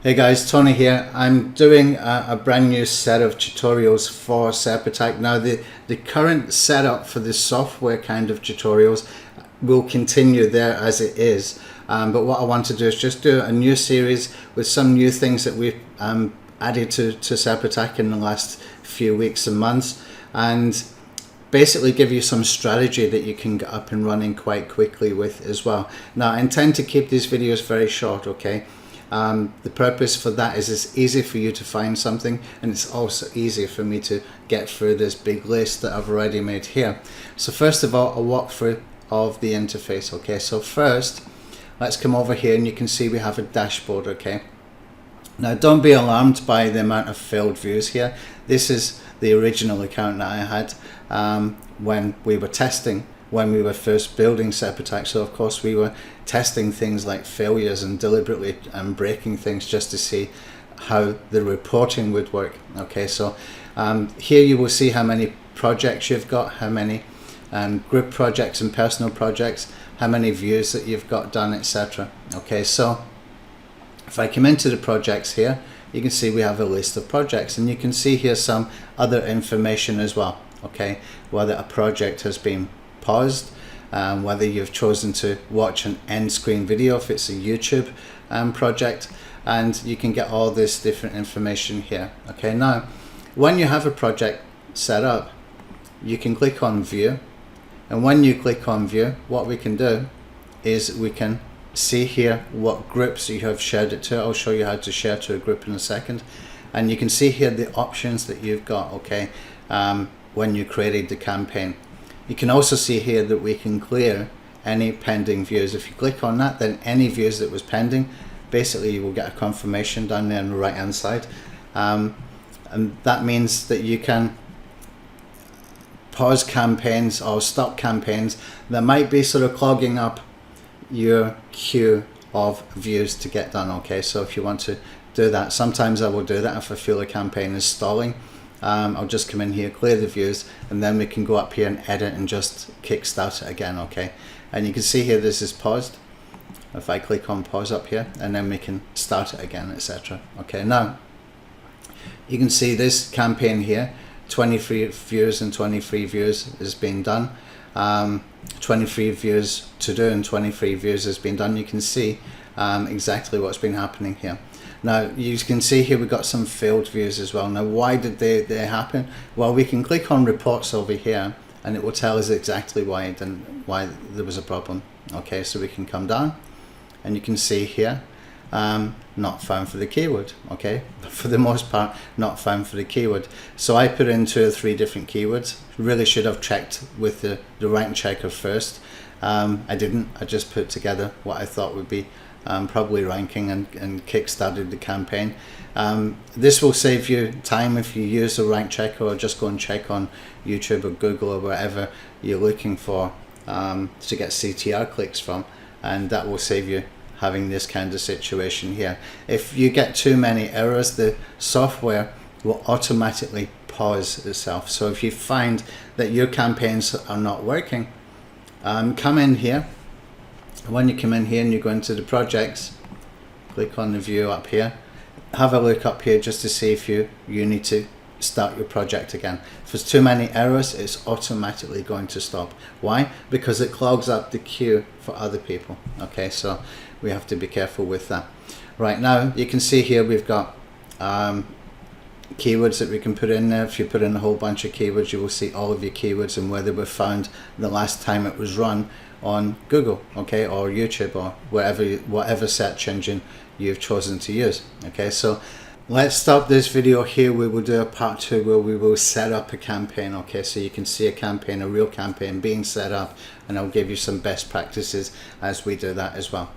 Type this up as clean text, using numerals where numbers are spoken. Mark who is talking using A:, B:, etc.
A: Hey guys, Tony here. I'm doing a brand new set of tutorials for Serpattack. Now the current setup for the software kind of tutorials will continue there as it is, but what I want to do is just do a new series with some new things that we've added to Serpattack in the last few weeks and months, and basically give you some strategy that you can get up and running quite quickly with as well. Now I intend to keep these videos very short, okay? The purpose for that is it's easy for you to find something, and it's also easier for me to get through this big list that I've already made here. So first of all, a walkthrough of the interface, okay? So first, let's come over here and you can see we have a dashboard, okay? Now don't be alarmed by the amount of failed views here. This is the original account that I had when we were testing, when we were first building Serpattack. So of course we were testing things like failures and deliberately breaking things just to see how the reporting would work. Okay, so here you will see how many projects you've got, how many group projects and personal projects, how many views that you've got done, etc. Okay, so if I come into the projects here, you can see we have a list of projects, and you can see here some other information as well. Okay, whether a project has been paused, whether you've chosen to watch an end screen video if it's a YouTube project, and you can get all this different information here. Okay, now when you have a project set up, you can click on view, and when you click on view, what we can do is we can see here what groups you have shared it to. I'll show you how to share to a group in a second, and you can see here the options that you've got, okay, when you created the campaign. You can also see here that we can clear any pending views. If you click on that, then any views that was pending, basically you will get a confirmation down there on the right hand side, and that means that you can pause campaigns or stop campaigns that might be sort of clogging up your queue of views to get done. Okay, so if you want to do that, sometimes I will do that if I feel a campaign is stalling. I'll just come in here, clear the views, and then we can go up here and edit and just kickstart it again. Okay, and you can see here this is paused. If I click on pause up here, and then we can start it again, etc. Okay, now you can see this campaign here, 23 views and 23 views has been done. 23 views to do and 23 views has been done. You can see exactly what's been happening here. Now you can see here we've got some failed views as well. Now why did they happen? Well, we can click on reports over here and it will tell us exactly why there was a problem. Okay, so we can come down and you can see here not found for the keyword. Okay, but for the most part not found for the keyword. So I put in 2 or 3 different keywords. Really should have checked with the rank checker first. I didn't. I just put together what I thought would be probably ranking and kick-started the campaign. This will save you time if you use a rank checker, or just go and check on YouTube or Google or wherever you're looking for to get CTR clicks from, and that will save you having this kind of situation here. If you get too many errors, the software will automatically pause itself. So if you find that your campaigns are not working, come in here. When you come in here and you go into the projects, click on the view up here, have a look up here just to see if you need to start your project again. If there's too many errors, it's automatically going to stop. Why? Because it clogs up the queue for other people. Okay, so we have to be careful with that. Right, now you can see here we've got keywords that we can put in there. If you put in a whole bunch of keywords, you will see all of your keywords and where they were found the last time it was run on Google, okay, or YouTube, or whatever search engine you've chosen to use. Okay, so let's stop this video here. We will do a part 2 where we will set up a campaign. Okay, so you can see a campaign, a real campaign being set up, and I'll give you some best practices as we do that as well.